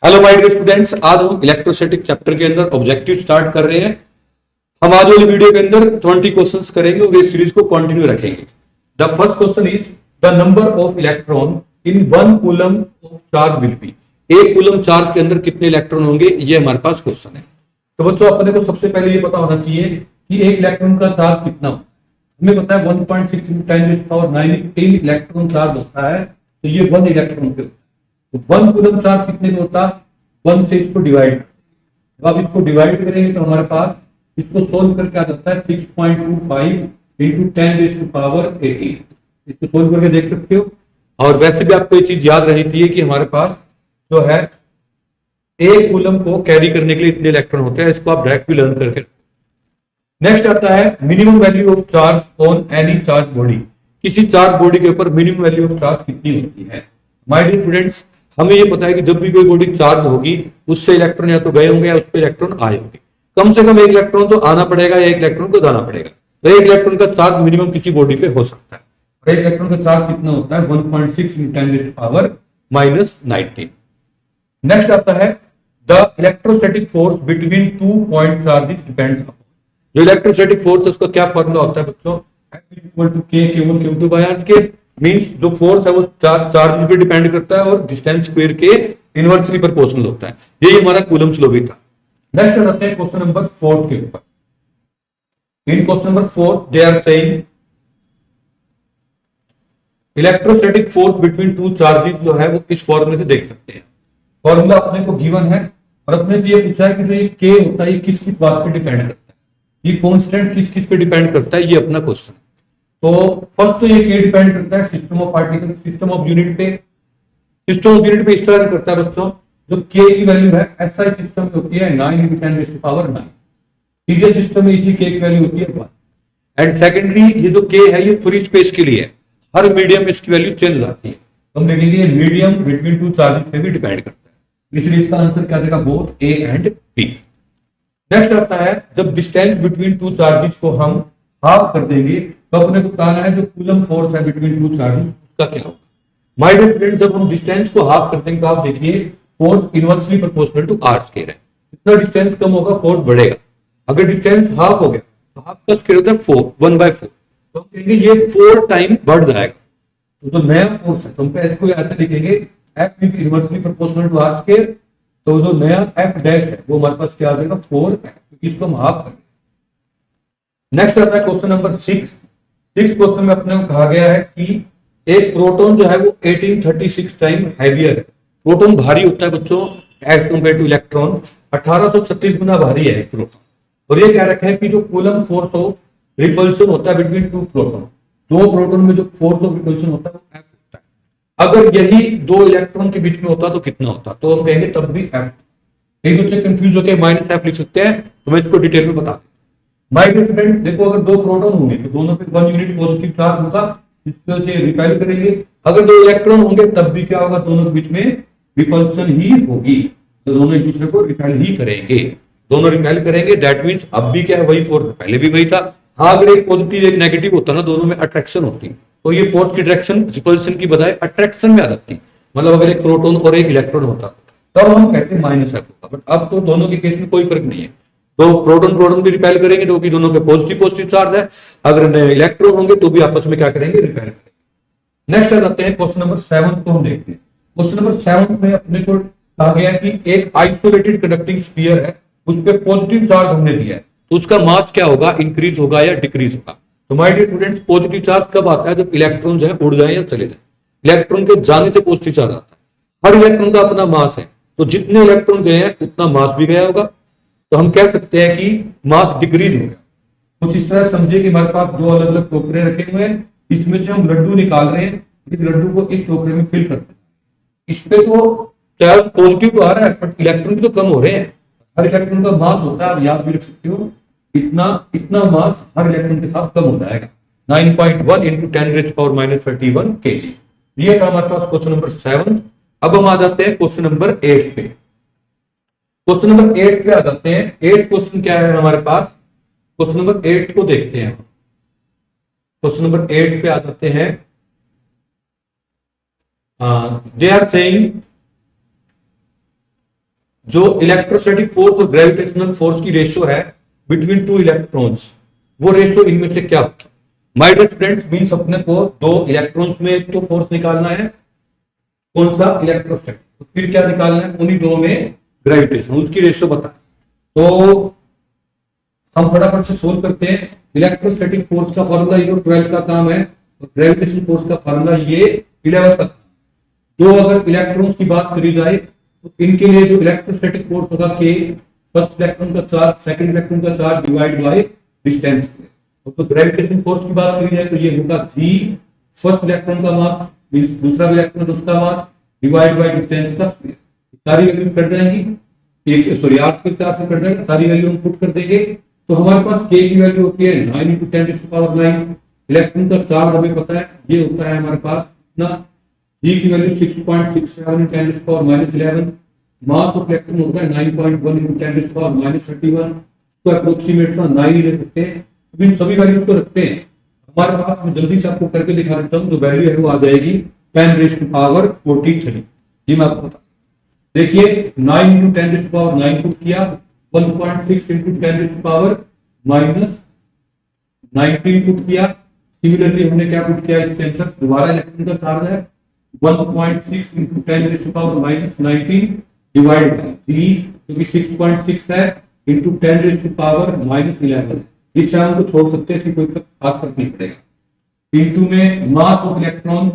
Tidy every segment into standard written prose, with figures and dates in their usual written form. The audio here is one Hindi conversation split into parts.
हेलो माय डियर स्टूडेंट्स, आज हम इलेक्ट्रोस्टैटिक चैप्टर के अंदर ऑब्जेक्टिव स्टार्ट कर रहे हैं। हम आज वाली वीडियो के अंदर 20 क्वेश्चंस करेंगे और इस सीरीज को कंटिन्यू रखेंगे। The first question is the number of electron in 1 coulomb of charge will be. 1 coulomb charge के अंदर कितने इलेक्ट्रॉन होंगे, ये हमारे पास क्वेश्चन है। तो बच्चों, अपने को सबसे पहले ये पता होना चाहिए कि एक इलेक्ट्रॉन का चार्ज कितना होता है। हमें पता है 1.6 × 10⁻⁹ इलेक्ट्रॉन चार्ज होता है, तो ये 1 इलेक्ट्रॉन पे होता है। तो 1 कूलम चार्ज कितने का होता है, 1 से इसको डिवाइड। जब आप इसको डिवाइड करेंगे तो हमारे पास इसको सोल्व करके आ जाता है 6.25 × 10⁻18। इसको सोल्व करके देख सकते हो। और वैसे भी आपको ये चीज याद रहनी चाहिए कि हमारे पास जो है एक कूलम को कैरी करने के लिए इतने इलेक्ट्रॉन होते हैं। इसको आप डायरेक्ट भी लर्न करके। नेक्स्ट आता है minimum value of charge on any charge body. किसी चार्ज बॉडी के ऊपर मिनिमम वैल्यू ऑफ चार्ज कितनी होती है। माय डियर स्टूडेंट्स, हमें ये पता है कि जब भी कोई बॉडी चार्ज होगी उससे इलेक्ट्रॉन या तो गए होंगे या उस पर इलेक्ट्रॉन आए होंगे। कम से कम एक इलेक्ट्रॉन तो आना पड़ेगा या एक इलेक्ट्रॉन को जाना पड़ेगा। तो एक इलेक्ट्रॉन का चार्ज मिनिमम किसी बॉडी पे हो सकता है। और एक इलेक्ट्रॉन का चार्ज कितना होता है, 1.6 × 10⁻⁹। नेक्स्ट आता है the electrostatic force between 2 point charges depends upon. जो इलेक्ट्रोस्टैटिक फोर्स है उसका क्या फॉर्मूला होता है बच्चों, F=K के मींस जो फोर्स है वो चार्ज पे डिपेंड करता है और डिस्टेंस स्क्वायर के इनवर्सली प्रोपोर्शनल होता है। यही हमारा कूलम्स लॉ भी था। नेक्स्ट आते हैं क्वेश्चन नंबर 4 के ऊपर। In question number 4 they are saying electrostatic force between 2 charges जो है वो इस फॉर्मूले से देख सकते हैं। फॉर्मूला अपने को गिवन है और अपने से ये पूछा है कि जो ये के होता है ये किस किस बात पे डिपेंड करता है, ये कांस्टेंट किस किस पे डिपेंड करता है, ये अपना क्वेश्चन है। तो फर्स्ट तो ये के डिपेंड करता है system of particle, system of unit पे। सिस्टम ऑफ यूनिट पे इस तरह से करता है बच्चों, जो के की वैल्यू है एसआई सिस्टम में होती है 9 × 10⁻⁹। सीरियल सिस्टम में इसी के की वैल्यू होती है 1। एंड सेकेंडरी ये जो के है ये फ्री स्पेस के लिए है, हर मीडियम में इसकी वैल्यू चेंज आती है। तो हम देखेंगे मीडियम बिटवीन 2 चार्जेस पे भी डिपेंड करता है, इसलिए इसका आंसर क्या देगा, both A and B. Next आता है जब डिस्टेंस बिटवीन 2 चार्जेस को हम हाफ कर देंगे तो अपने को बताना है जो कूलम फोर्स है बिटवीन 2 चार्जेस उसका क्या होगा। माय डियर फ्रेंड्स, जब हम डिस्टेंस को हाफ कर देंगे तो आप देखिए force inversely proportional to r square है। जितना डिस्टेंस कम होगा फोर्स बढ़ेगा। अगर डिस्टेंस हाफ हो गया तो हाफ का स्क्वायर होता है 4, 1/4। तो हम कहेंगे ये 4 टाइम बढ़ जाएगा। तो जो नया फोर्स है तो हम इसको ऐसे लिखेंगे F is inversely proportional to r square. तो जो नया F डैश है वो हमारे पास क्या आ जाएगा, 4 है, क्योंकि इसको हम हाफ करेंगे। नेक्स्ट आता है क्वेश्चन नंबर 6। क्वेश्चन में अपने को कहा गया है कि एक प्रोटॉन जो है वो 1836 टाइम हैवियर है। प्रोटॉन भारी होता है बच्चों एज कंपेयर टू इलेक्ट्रॉन, 1836 गुना भारी है एक प्रोटॉन। और ये कह रखा है कि जो कूलम फोर्स ऑफ रिपल्शन होता है बिटवीन 2 प्रोटॉन, 2 प्रोटॉन में जो फोर्स ऑफ रिपल्शन होता है वो F होता है। अगर यही 2 इलेक्ट्रॉन के बीच में होता तो कितना होता, तो हम कहेंगे तब भी F। एक बच्चे कंफ्यूज होकर -F लिख सकते हैं, तो मैं इसको डिटेल में बता। माय डियर स्टूडेंट, देखो अगर 2 प्रोटॉन होंगे तो दोनों पे 1 यूनिट पॉजिटिव चार्ज होगा, इसकी वजह से रिपेल करेंगे। अगर 2 इलेक्ट्रॉन होंगे तब भी क्या होगा, दोनों के बीच में रिपल्शन ही होगी, तो दोनों एक दूसरे को रिपेल ही करेंगे। दोनों रिपेल करेंगे, दैट मींस अब भी क्या है, वही फोर्स, पहले भी वही था। हाँ, अगर एक पॉजिटिव एक नेगेटिव होता ना, दोनों में अट्रैक्शन होती, तो ये फोर्स की डायरेक्शन रिपल्शन की बजाय अट्रैक्शन में आ जाती। मतलब अगर एक प्रोटॉन और एक इलेक्ट्रॉन होता तब हम कहते हैं -F होगा, बट अब तो दोनों के केस में कोई फर्क नहीं है। तो प्रोटॉन भी रिपेल करेंगे क्योंकि दोनों के पॉजिटिव चार्ज है। अगर इलेक्ट्रॉन होंगे तो भी आपस में क्या करेंगे, रिपेल करेंगे। नेक्स्ट आ जाते हैं क्वेश्चन नंबर 7 को हम देखते हैं। क्वेश्चन नंबर 7 में अपने को कहा गया कि एक आइसोलेटेड कंडक्टिंग स्फीयर है, उस पर पॉजिटिव चार्ज हमने दिया है, तो उसका मास क्या होगा, इंक्रीज होगा या डिक्रीज होगा। तो my dear students, positive charge कब आता है, जब इलेक्ट्रॉन जो है उड़ जाए या चले जाए। इलेक्ट्रॉन के जाने से पॉजिटिव चार्ज आता है। हर इलेक्ट्रॉन का अपना मास है, तो जितने इलेक्ट्रॉन गए हैं उतना मास भी गया होगा। तो हम कह सकते हैं कि मास डिक्रीज हो गया। कुछ इस तरह समझिए कि हमारे पास 2 अलग अलग टोकरे रखे हुए हैं, इसमें से हम लड्डू निकाल रहे हैं, इस लड्डू को इस टोकरे में फिल करते हैं। इस पे तो चार्ज पॉजिटिव तो आ रहा है, बट इलेक्ट्रॉन भी तो कम हो रहे हैं। हर इलेक्ट्रॉन का मास होता है, आप याद भी रख सकते हो, इतना मास हर इलेक्ट्रॉन के साथ कम हो जाएगा, 9.1 × 10⁻31 kg। ये था हमारे पास क्वेश्चन नंबर 7। अब हम आ जाते हैं क्वेश्चन नंबर 8 पे। क्वेश्चन नंबर 8 पे आ जाते हैं। 8 क्वेश्चन क्या है हमारे पास, क्वेश्चन नंबर 8 को देखते हैं। क्वेश्चन नंबर 8 पे आ जाते हैं। दे आर सेइंग जो इलेक्ट्रोस्टैटिक फोर्स और ग्रेविटेशनल फोर्स की रेशियो है बिटवीन टू इलेक्ट्रॉन्स, वो रेशियो इनमें से क्या होगी? माय डियर स्टूडेंट्स, मींस अपने को दो इलेक्ट्रॉन्स में एक तो फोर्स निकालना है, कौन सा? इलेक्ट्रोस्टैटिक। तो फिर क्या निकालना है? उन्हीं दो में ग्रेविटेशन, उसकी रेशियो बता। तो हम फटाफट से सोल्व करते हैं। इलेक्ट्रोस्टैटिक फोर्स का फॉर्मूला ये 12 का काम है, और ग्रेविटेशन फोर्स का फॉर्मूला ये 11 का। दो अगर इलेक्ट्रॉन्स की बात करी जाए तो इनके लिए जो इलेक्ट्रोस्टैटिक फोर्स होगा के, फर्स्ट इलेक्ट्रॉन का चार्ज सेकंड इलेक्ट्रॉन का चार्ज डिवाइड बाय डिस्टेंस। तो ग्रेविटेशन फोर्स की बात करी जाए तो ये होगा जी, फर्स्ट इलेक्ट्रॉन का मास दूसरा इलेक्ट्रॉन उसका मास डिवाइड बाय डिस्टेंस का स्क्वायर। सारी वैल्यू कट जाएंगी, एक सॉरी 8 के 4 से कट जाएगा, सारी वैल्यू हम पुट कर देंगे। तो हमारे पास k की वैल्यू होती है 9 × 10⁻⁹। इलेक्ट्रॉन का चार्ज हमें पता है, ये होता है हमारे पास ना, g की वैल्यू 6.67 × 10⁻11। मास ऑफ इलेक्ट्रॉन होता है 9.1 × 10⁻31। तो अप्रोक्सीमेट का 9 ही ले सकते हैं। तो इन सभी वैल्यू को रखते हैं हमारे पास। मैं जल्दी से आपको करके दिखा देता हूँ। जो वैल्यू है वो आ जाएगी 10⁻43। ये मैं आपको बता, देखिए 9 × 10⁻9 पुट किया, 1.6 × 10⁻19 पुट किया। सिमिलरली हमने क्या पुट किया इसके आंसर, दोबारा इलेक्ट्रॉन का चार्ज है 1.6 × 10⁻19 डिवाइड बाय 3, क्योंकि 6.6 है इंटू 10⁻11। इस हम को छोड़ सकते हैं, इसकी कोई खास फर्क नहीं पड़ेगा। इंटू में मास ऑफ इलेक्ट्रॉन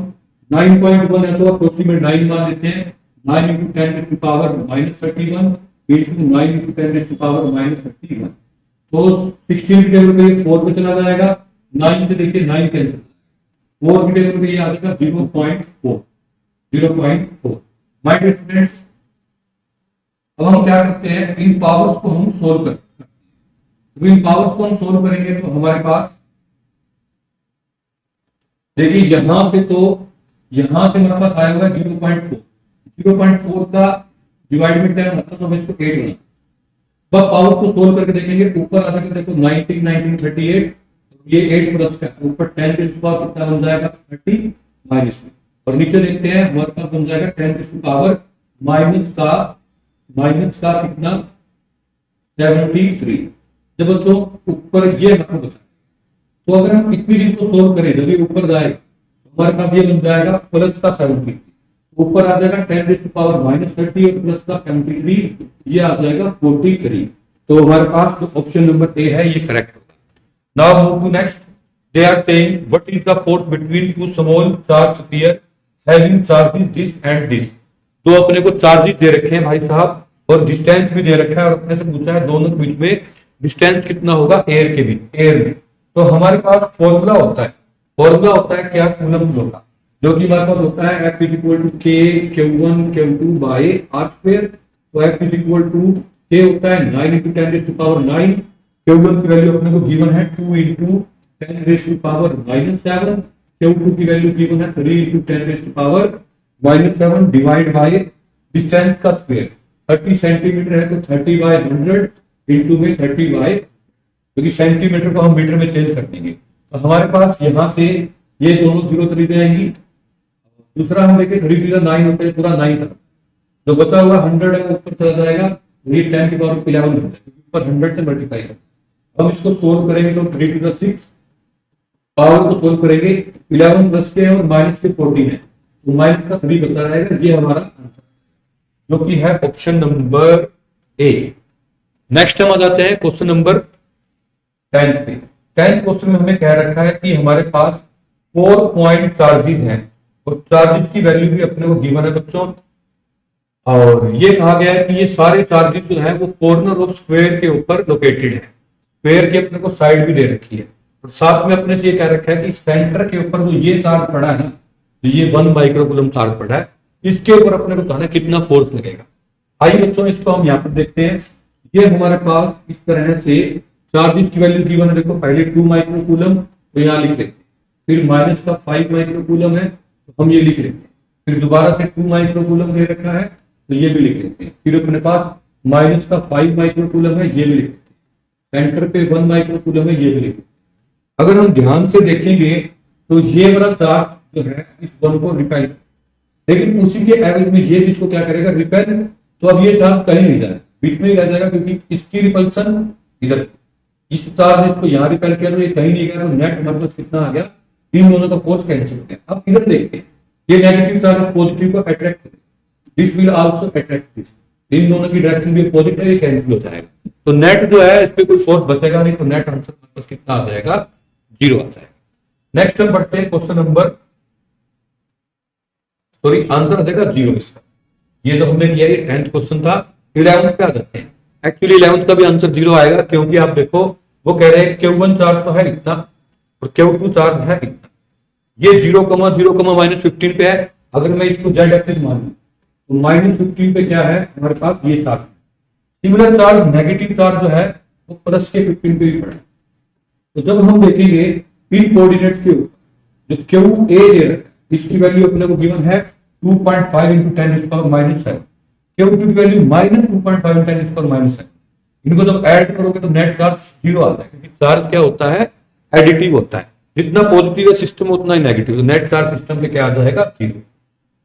9.1 है तो अप्रोक्सीमेट 9 मान लेते हैं। 9 × 10⁻31 इंटू 9 × 10⁻31। तो 16 की टेबल पे 4 पे चला जाएगा, 9 से देखिए 9 कैंसिल, 4 की टेबल पे ये आ जाएगा 0.4। माय डियर स्टूडेंट्स, अब हम क्या करते हैं, इन पावर्स को हम सोल्व करते हैं। तो इन पावर्स को हम सोल्व करेंगे तो हमारे पास देखिए यहां से हमारे पास आया हुआ 0.4 का डिवाइड में 10 मतलब तो हम इसको 8 बना। अब पावर को सोल्व करके देखेंगे, ऊपर आ जाएगा देखो 19 38, ये 8 प्लस का ऊपर 10 के पावर कितना बन जाएगा 30 माइनस में, और नीचे देखते हैं हमारे पास बन जाएगा 10 के पावर माइनस का कितना 73। जब बच्चों ऊपर ये हमको बचा, तो अगर हम इतनी चीज को सोल्व करें जब ये ऊपर जाएगा तो हमारे पास ये बन जाएगा प्लस का 70, ऊपर आ जाएगा 10 पावर -30 और प्लस का 73, ये आ जाएगा 43। तो हमारे पास जो ऑप्शन नंबर ए है ये करेक्ट होगा। Now move to next. They are saying what is the force between two small charge sphere having charges this and this. दो अपने को चार्जेस दे रखे हैं भाई साहब, और डिस्टेंस भी दे रखा है, और अपने से पूछा है दोनों के बीच में डिस्टेंस कितना होगा एयर के बीच, एयर में। तो हमारे पास फॉर्मूला होता है क्या, कूलम फ्लो का, जो कि हमारे पास होता है F = K Q1 Q2 by R²। तो F = K होता है 9 × 10⁻9। Q1 की वैल्यू अपने को गिवन है 2 × 10⁻⁻7। Q2 की वैल्यू गिवन है 3 × 10⁻⁻7 डिवाइड बाय डिस्टेंस का स्क्वायर। 30 सेंटीमीटर है तो 30/100 इंटू में 30/, क्योंकि सेंटीमीटर को हम मीटर में चेंज कर देंगे। तो हमारे पास यहाँ से ये दोनों 0 चली जाएंगी। दूसरा हम देखें 3 × 9 होते हैं, पूरा 9 तक जो बचा हुआ 100 है ऊपर चला जाएगा, ये 10 की पावर 11 होता है, क्योंकि ऊपर 100 से मल्टीप्लाई करते। हम इसको सोल्व करेंगे तो 3 × 6 पावर को सोल्व करेंगे, 11 प्लस के और माइनस के 14 है, तो माइनस का 3 बचा रहेगा। ये हमारा आंसर जो कि है ऑप्शन नंबर ए। नेक्स्ट हम आ जाते हैं क्वेश्चन नंबर 10 पे। 10th क्वेश्चन में हमें कह रखा है कि हमारे पास 4 पॉइंट चार्जेस हैं, और चार्जेस की वैल्यू भी अपने को गिवन है बच्चों, और ये कहा गया है कि ये सारे चार्जेस जो है वो कॉर्नर ऑफ स्क्वायर के ऊपर लोकेटेड है। स्क्वायर की अपने को साइड भी दे रखी है, और साथ में अपने से ये कह रखा है कि सेंटर के ऊपर जो ये चार्ज पड़ा है ना, तो ये 1 माइक्रोकूलम चार्ज पड़ा है, इसके ऊपर अपने को बताना कितना फोर्स लगेगा। आइए बच्चों इसको हम यहाँ पर देखते हैं। ये हमारे पास इस तरह से चार्जेस की वैल्यू गिवन है, देखो पहले 2 माइक्रोकूलम तो यहाँ लिख लेते हैं, फिर माइनस का 5 माइक्रोकूलम है तो हम ये लिख लेते हैं, फिर दोबारा से 2 माइक्रोकूलम दे रखा है तो ये भी लिख लेते हैं, फिर अपने पास माइनस का 5 माइक्रोकूलम है ये भी लिख लेते हैं, सेंटर पे 1 माइक्रोकूलम है ये भी लिख लेते हैं। अगर हम ध्यान से देखेंगे तो ये वाला चार्ज जो है इस 1 को रिपेल, लेकिन उसी के एवरेज में ये भी इसको क्या करेगा, रिपेल। तो अब ये चार्ज कहीं नहीं जाए, बीच में ही रह जाएगा, क्योंकि इसकी रिपल्सन इधर, इस चार्ज ने इसको यहाँ रिपेल किया तो ये कहीं नहीं गया, तो नेट हमारे पास कितना आ गया, इन दोनों का फोर्स कैंसिल हो गया। अब इधर देखते हैं, ये नेगेटिव चार्ज पॉजिटिव को अट्रैक्ट करेगा, this will also attract this, इन दोनों की डायरेक्शन भी अपोजिट है, ये कैंसिल हो जाएगा, तो नेट जो है इस पे कोई फोर्स बचेगा नहीं, तो नेट आंसर हमारे पास कितना आ जाएगा, 0 आ जाएगा। नेक्स्ट हम बढ़ते हैं क्वेश्चन नंबर, सॉरी आंसर आ जाएगा 0 इसका। ये जो हमने किया ये 10th क्वेश्चन था। 11th पे आ जाते हैं। एक्चुअली 11th का भी आंसर 0 आएगा, क्योंकि आप देखो वो कह रहे हैं Q1 चार्ज तो है इतना और Q2 चार्ज है इतना, ये 0,0, -15 पे है। अगर मैं इसको z एक्सिस मान लूं तो -15 पे क्या है हमारे पास, ये charge. Similar charge negative charge जो है वो प्लस के 15 पे भी पड़ा। तो जब हम देखेंगे इन कोऑर्डिनेट के ऊपर जो QA दे रखा है, इसकी वैल्यू अपने को गिवन है 2.5 × 10⁻⁷, Q2 की वैल्यू -2.5 × 10⁻⁷। इनको जब ऐड करोगे तो नेट चार्ज 0 आता है, क्योंकि चार्ज क्या होता है, एडिटिव होता है, जितना पॉजिटिव है सिस्टम उतना ही नेगेटिव, तो नेट चार्ज सिस्टम पे क्या आ जाएगा, 0।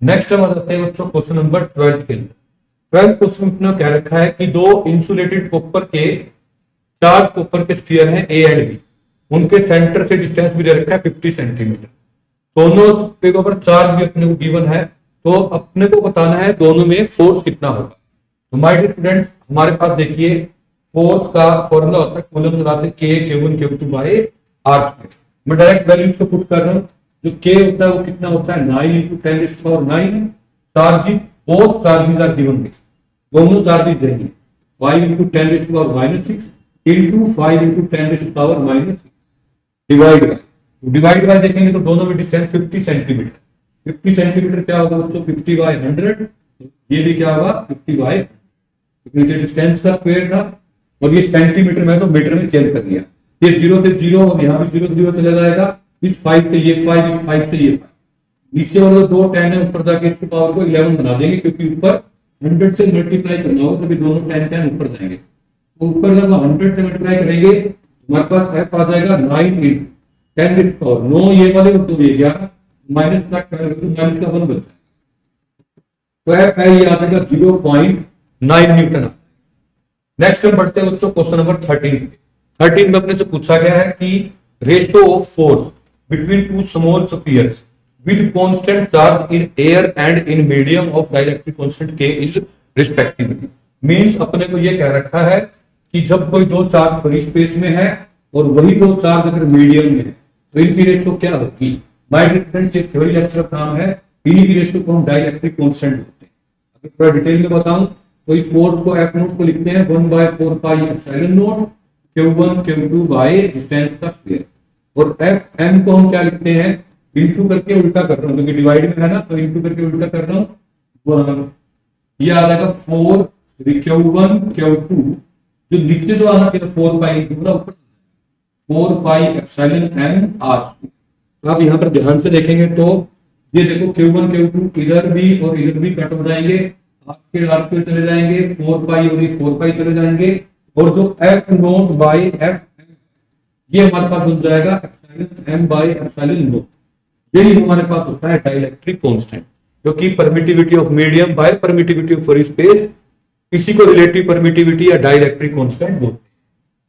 नेक्स्ट हम आ जाते हैं बच्चों क्वेश्चन नंबर 12 के अंदर। 12 क्वेश्चन में क्या रखा है कि दो इंसुलेटेड कॉपर के चार्ज कॉपर के स्फीयर हैं A एंड B, उनके सेंटर से डिस्टेंस भी दे रखा है 50 सेंटीमीटर। दोनों के ऊपर चार्ज भी अपने को गिवन है, तो अपने को बताना है दोनों में फोर्स कितना होगा। तो माय डियर स्टूडेंट, हमारे पास देखिए फोर्स का फॉर्मूला होता है कूलम चलाते K Q1 Q2 bye R²। मैं डायरेक्ट वैल्यूज को पुट कर रहा हूँ। जो K होता है वो कितना होता है, 9 × 10⁹ charges, both charges are given this, दोनों चार्जेस देंगे 5 × 10⁻⁶ × 5 × 10⁻⁻⁶ डिवाइड बाय देखेंगे तो दोनों में डिस्टेंस 50 सेंटीमीटर। 50 सेंटीमीटर क्या होगा बच्चों, 50/100, ये भी क्या होगा 50/, नीचे डिस्टेंस का स्क्वायर था और ये सेंटीमीटर में तो मीटर में चेंज कर दिया। ये 0 से 0 और यहाँ भी 0 0 चला जाएगा, इस 5 से ये 5, इस 5 से ये 5, नीचे वाले दो 10 है, ऊपर जाके इसकी पावर को 11 बना देंगे, क्योंकि ऊपर 100 से मल्टीप्लाई करना होगा, तभी दोनों 10 ऊपर जाएंगे। तो ऊपर जब 100 से मल्टीप्लाई करेंगे हमारे पास f आ जाएगा 9 × 10⁻⁹ 9 ये वाले और 2 ये 11, माइनस का माइनस का 1 बचा, तो f है ये आ जाएगा 0.9 न्यूटन। नेक्स्ट हम बढ़ते हैं बच्चों क्वेश्चन नंबर 13 पे। 13 में अपने से पूछा गया है कि ratio of force between two small spheres with constant charge in air and in medium of dielectric constant K is respectively। Means अपने को ये कह रखा है कि जब कोई दो चार्ज फ्री स्पेस में है और वही दो चार्ज अगर मीडियम में है तो इनकी रेशियो क्या होगी। माय डियर स्टूडेंट्स, ये थ्योरी लेक्चर का नाम है, इन्हीं की रेशियो को हम डाइलेक्ट्रिक कांस्टेंट बोलते हैं। अगर थोड़ा डिटेल में बताऊं तो इस फोर्स को F0 को लिखते हैं 1/4πε0 Q1 Q2 बाय डिस्टेंस का स्क्वायर, और Fm को हम क्या लिखते हैं, इंटू करके उल्टा कर रहा हूँ क्योंकि डिवाइड में है ना, तो इंटू करके उल्टा कर रहा हूँ, ये आ जाएगा 4 Q1 Q2, जो नीचे जो आना चाहिए 4π पूरा ऊपर 4πε0r²। तो आप यहाँ पर ध्यान से देखेंगे तो ये देखो Q1 Q2 इधर भी और इधर भी कट हो जाएंगे, r² चले जाएंगे, 4π और 4π चले जाएंगे, और जो F0 बाई F ये हमारे पास बन जाएगा m/ε0। यही हमारे पास होता है डाइलेक्ट्रिक कांस्टेंट, क्योंकि permittivity of medium by permittivity of free space, इसी को रिलेटिव परमिटिविटी या डाइलेक्ट्रिक कांस्टेंट बोलते हैं।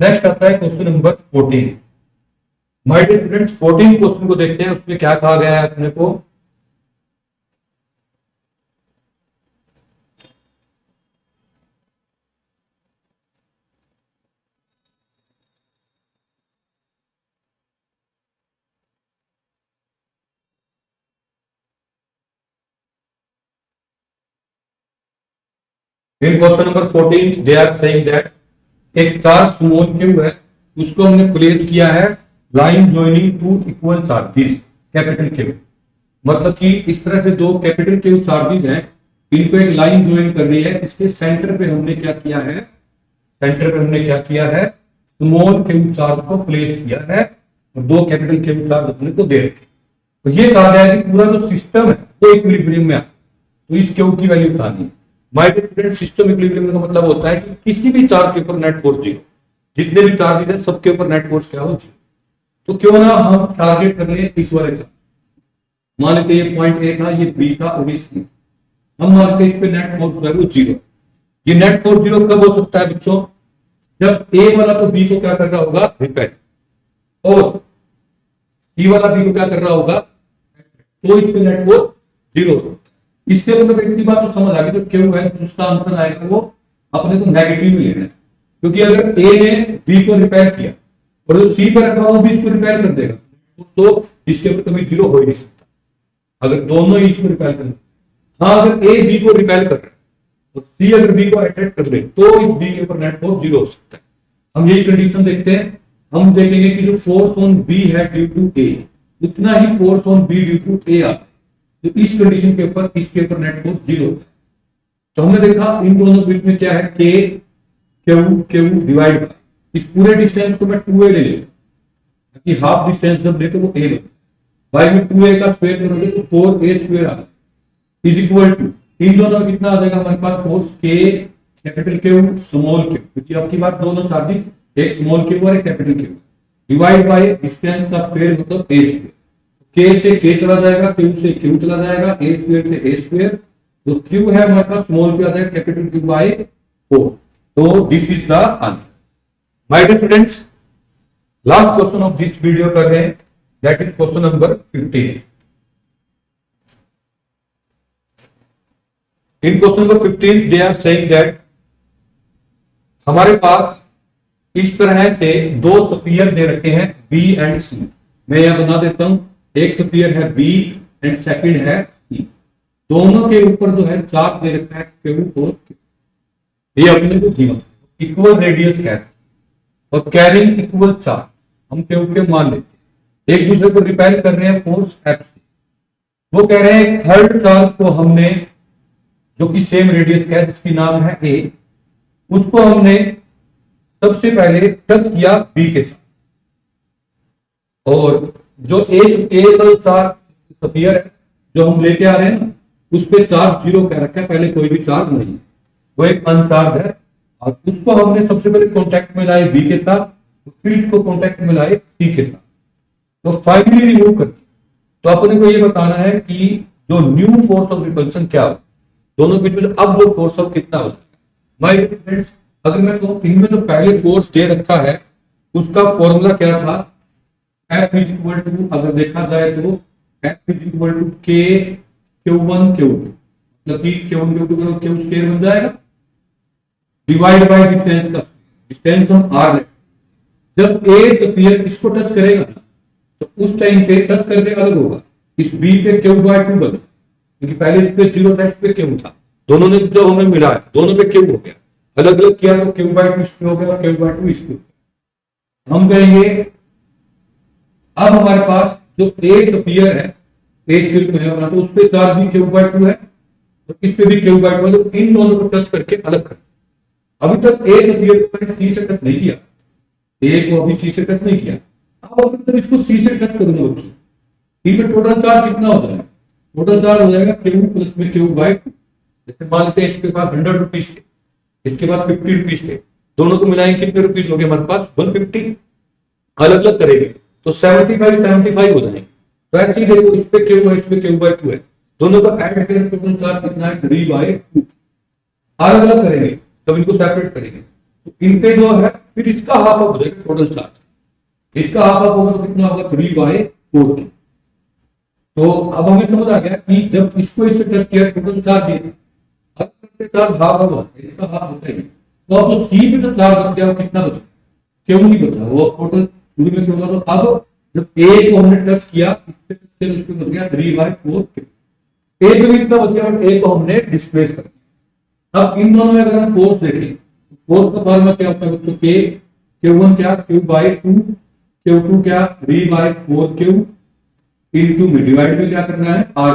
नेक्स्ट आता है question number 14। My dear students, 14 question को देखते हैं, उसमें क्या कहा गया है अपने को। In question number 14 they are saying that एक चार्ज स्मॉल q है, उसको हमने प्लेस किया है line joining two equal charges capital Q। मतलब कि इस तरह से दो कैपिटल Q चार्जेस हैं, इनको एक लाइन ज्वाइन कर रही है, इसके सेंटर पे हमने क्या किया है, सेंटर पे हमने क्या किया है, स्मॉल q चार्ज को प्लेस किया है और दो कैपिटल Q चार्ज अपने को दे रखे। तो ये कहा गया है कि पूरा जो सिस्टम है वो इक्विलिब्रियम में है, तो इस Q की वैल्यू बतानी है। My dear student, system equilibrium का मतलब होता है कि किसी भी चार्ज के ऊपर नेट फोर्स 0, जितने भी चार्जेस हैं सबके ऊपर नेट फोर्स क्या हो 0। तो क्यों ना हम टारगेट कर लें इस वाले चार्ज, मान लेते ये पॉइंट A था, ये B था और ये C, हम मानते हैं इस पे नेट फोर्स है वो 0। ये नेट फोर्स जीरो कब हो सकता है बच्चों? जब ए वाला तो बी को क्या कर रहा होगा? रिपेल, और सी वाला बी को क्या कर रहा होगा? तो इसमें नेट फोर्स जीरो होता है। इससे मतलब एक बात तो समझ आ गई, जो क्यू है उसका आंसर आएगा वो अपने को नेगेटिव ही लेना है, क्योंकि अगर ए ने बी को रिपेल किया और जो सी पे रखा वो भी इसको रिपेल कर देगा, तो इसके ऊपर कभी जीरो हो ही नहीं सकता अगर दोनों ही इसको रिपेल करें। हाँ, अगर ए बी को रिपेल कर रहा है और सी अगर बी को अट्रैक्ट कर ले तो इस बी के ऊपर नेट फोर्स जीरो हो सकता है। हम यही कंडीशन देखते हैं। हम देखेंगे कि जो फोर्स ऑन बी है ड्यू टू ए, उतना ही force on B due to A आता है, तो इस कंडीशन के ऊपर इसके ऊपर नेट फोर्स जीरो होता है। तो हमने देखा इन दोनों बीच में क्या है, के क्यू डिवाइड बाय, इस पूरे डिस्टेंस को मैं 2a ले लेता हूं, ताकि हाफ डिस्टेंस जब ले तो वो a बने, बाय में 2a का स्क्वायर करोगे तो 4a स्क्वायर आ जाएगा, इज इक्वल टू इन दोनों में कितना आ जाएगा हमारे पास फोर्स, के कैपिटल क्यू स्मॉल क्यू, क्योंकि आपकी बात दोनों चार्जेस एक स्मॉल क्यू और एक capital Q, divide by distance का स्क्वायर मतलब a स्क्वायर, के से के चला जाएगा, क्यू से क्यू चला जाएगा, a स्क्वायर से a स्क्वायर, तो क्यू है हमारे पास स्मॉल क्यू आ जाएगा कैपिटल क्यू बाय 4। तो this is the answer. My dear students, last question of this video कर रहे हैं, that is question number 15। In question number 15 they are saying that हमारे पास इस तरह से दो स्फीयर दे रखे हैं बी एंड सी। मैं यहां बना देता हूं, एक स्फीयर है बी एंड सेकंड है सी। दोनों के ऊपर जो है चार्ज दे रखा है क्यू और क्यू, ये अपने को दिया इक्वल रेडियस है और कैरिंग इक्वल चार्ज, हम क्यू के मान लेते हैं, एक दूसरे को रिपेल कर रहे हैं फोर्स एफ से। वो कह रहे हैं थर्ड चार्ज को हमने, जो कि सेम रेडियस है जिसकी नाम है ए, उसको हमने सबसे पहले टच किया बी के साथ, और जो एक ए चार्ज स्फीयर है जो हम लेके आ रहे हैं ना, उस पे चार्ज जीरो कह रखा है, पहले कोई भी चार्ज नहीं है, वो एक अनचार्ज है, और उसको हमने सबसे पहले कॉन्टेक्ट में लाए बी के साथ, फिर इसको कॉन्टेक्ट में लाए सी के साथ, तो फाइनली रिमूव कर दिया। तो अपने को ये बताना है कि जो न्यू फोर्स ऑफ रिपल्शन क्या हो दोनों के बीच में, अब वो फोर्स ऑफ कितना हो जाएगा। माय फ्रेंड्स, अगर मैं कहूं इनमें जो पहले फोर्स दे रखा है उसका फॉर्मूला क्या था, F इज इक्वल टू, अगर देखा जाए तो F इज इक्वल टू के Q1 Q2, मतलब कि Q1 Q2 करो Q स्क्वायर बन जाएगा, डिवाइड बाय डिस्टेंस का, डिस्टेंस हम r ले, जब a स्फीयर इसको टच करेगा ना तो उस टाइम पे टच करके अलग होगा, इस b पे Q/2 बना, क्योंकि पहले इस पे 0 था, इस पे Q था, दोनों ने जब हमने मिलाया दोनों पे Q हो गया, अलग अलग किया तो Q/2 इस पे हो गया और Q/2 इस पे। हम कहेंगे अब हमारे पास जो a स्फीयर है, a स्फीयर में है तो उस पे चार्ज भी Q/2 है और इस पे भी Q/2 है, तो इन दोनों को टच करके अलग कर। अभी तक a स्फीयर को मैंने c से टच नहीं किया, a को अभी c से टच नहीं किया, अब अगर तक इसको c से टच करूंगा बच्चों, c पे टोटल चार्ज कितना हो जाएगा, टोटल चार्ज हो जाएगा Q प्लस में Q/2। जैसे मान लेते हैं इसके पास 100 रुपीज थे, इसके पास 50 रुपीज थे, दोनों को मिलाएंगे कितने रुपीज हो गए हमारे पास 150, अलग अलग करेंगे तो 75 हो जाएंगे। तो ऐसे ही देखो इस पे Q है, इस पे Q/2 है, दोनों का ऐड करें टोटल चार्ज कितना है 3/2, अलग अलग करेंगे तब इनको सेपरेट करेंगे तो इन पे जो है फिर इसका हाफ हो जाएगा टोटल चार्ज, इसका हाफ होगा तो कितना होगा 3/4। तो अब हमें समझ आ गया कि जब इसको इससे टच किया टोटल चार्ज ये, अब चार्ज हाफ होगा, इसका हाफ होता है, तो अब जो सी पे जो चार्ज बच गया वो कितना बचा, क्यों नहीं बचा, वो टोटल शुरू में क्यों होगा, तो अब जब ए को हमने टच किया इससे उसको बच गया 3/4, ए पे भी इतना बच गया और ए को हमने डिस्प्लेस कर दिया। अब इन दोनों में अगर हम फोर्स देखें, फोर्स का फॉर्मूला क्या होता है बच्चों, के Q1 क्या Q/2, Q2 क्या 3/4Q, इनटू में डिवाइड में क्या करना है r,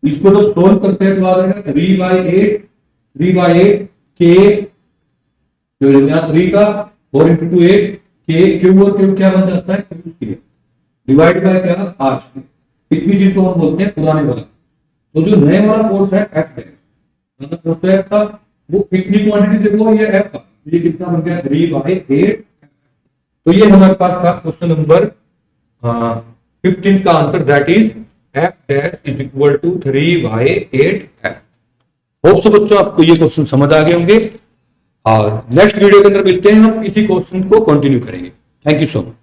इसको तो सोल्व करते हैं तो आ जाएगा 3/8 के, जो यहाँ 3 का 4 into 8 के, Q और Q क्या बन जाता है Q डिवाइड बाय क्या r, इतनी चीज को हम बोलते हैं पुराने वाला। तो जो नए वाला फोर्स है F है, मतलब फोर्स है का वो इतनी क्वांटिटी देखो, ये F का ये कितना बन गया 3/8। तो ये हमारे पास था क्वेश्चन नंबर 15 का answer, that is F dash is equal to 3/8F। Hope so बच्चों आपको ये क्वेश्चन समझ आ गए होंगे, और नेक्स्ट वीडियो के अंदर मिलते हैं, हम इसी क्वेश्चन को कंटिन्यू करेंगे। Thank you so much.